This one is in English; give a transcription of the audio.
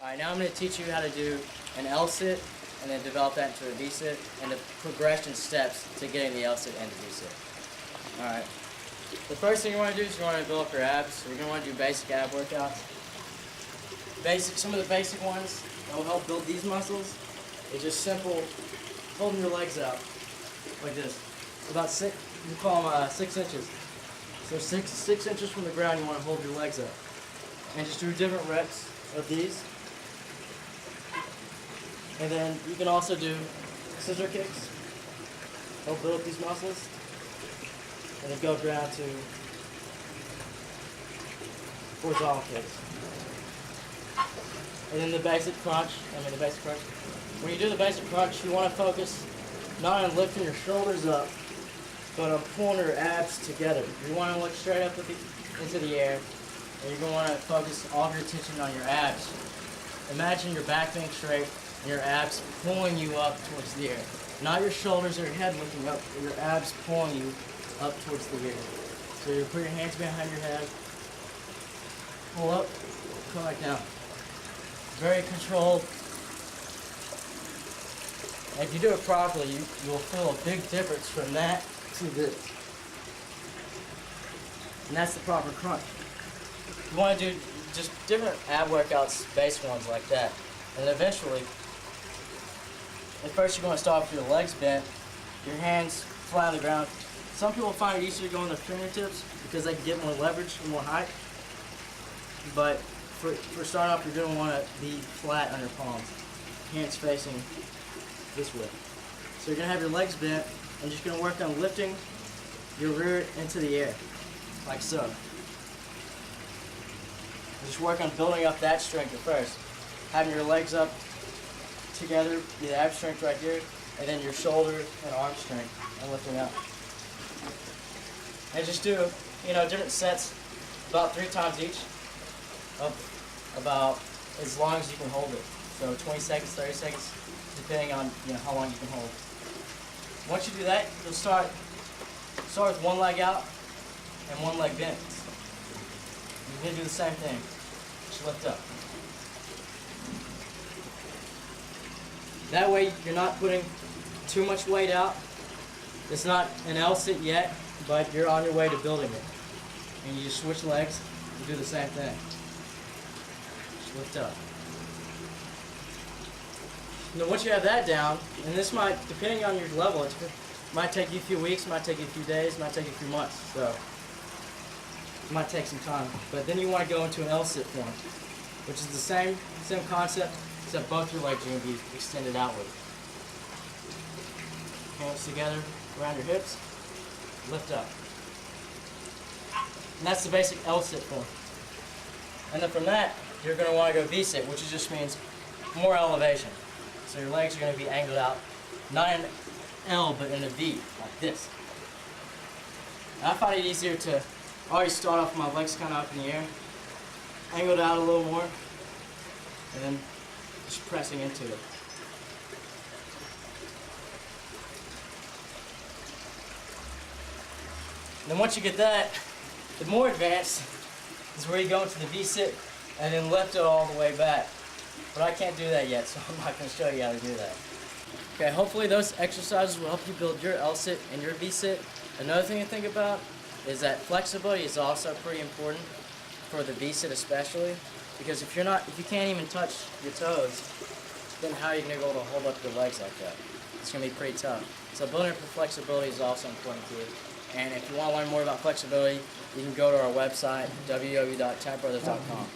Alright, now I'm going to teach you how to do an L-sit and then develop that into a V-sit and the progression steps to getting the L-sit and the V-sit. Alright, the first thing you want to do is you want to build up your abs. So you're going to want to do basic ab workouts. Some of the basic ones that will help build these muscles is just simple holding your legs out like this. About you call them 6 inches. So six inches from the ground you want to hold your legs up. And just do different reps of these. And then you can also do scissor kicks, help build up these muscles, and then go down to horizontal kicks. And then the basic crunch, when you do the basic crunch, you want to focus not on lifting your shoulders up, but on pulling your abs together. You want to look straight up into the air, and you're going to want to focus all of your attention on your abs. Imagine your back being straight, and your abs pulling you up towards the air. Not your shoulders or your head looking up, but your abs pulling you up towards the air. So you put your hands behind your head, pull up, come back down. Very controlled. And if you do it properly, you will feel a big difference from that to this. And that's the proper crunch. You want to do just different ab workouts, basic ones like that. And eventually, at first you're going to start with your legs bent, your hands flat on the ground. Some people find it easier to go on their fingertips because they can get more leverage and more height. But for starting off, you're going to want to be flat on your palms, hands facing this way. So you're going to have your legs bent, and you're just going to work on lifting your rear into the air, like so. Just work on building up that strength at first. Having your legs up together, the ab strength right here, and then your shoulder and arm strength, and lifting up. And just do, different sets, about 3 times each, up about as long as you can hold it. So 20 seconds, 30 seconds, depending on how long you can hold. Once you do that, you'll start with one leg out and one leg bent. You're going to do the same thing. Just lift up. That way you're not putting too much weight out. It's not an L-sit yet, but you're on your way to building it. And you just switch legs and do the same thing. Just lift up. Now once you have that down, and this might, depending on your level, it might take you a few weeks, might take you a few days, might take you a few months. So it might take some time. But then you want to go into an L-sit form, which is the same concept, except both your legs are going to be extended outward. Hands together around your hips, lift up. And that's the basic L-sit form. And then from that, you're going to want to go V-sit, which just means more elevation. So your legs are going to be angled out, not in an L, but in a V, like this. And I find it easier to always start off with my legs kind of up in the air, angled out a little more, and then just pressing into it. And then once you get that, the more advanced is where you go into the V-sit and then lift it all the way back. But I can't do that yet, so I'm not going to show you how to do that. Okay, hopefully those exercises will help you build your L-sit and your V-sit. Another thing to think about is that flexibility is also pretty important for the V-sit especially, because if you can't even touch your toes, then how are you going to be able to hold up your legs like that? It's going to be pretty tough. So building up your flexibility is also important too. And if you want to learn more about flexibility, you can go to our website, www.tagbrothers.com.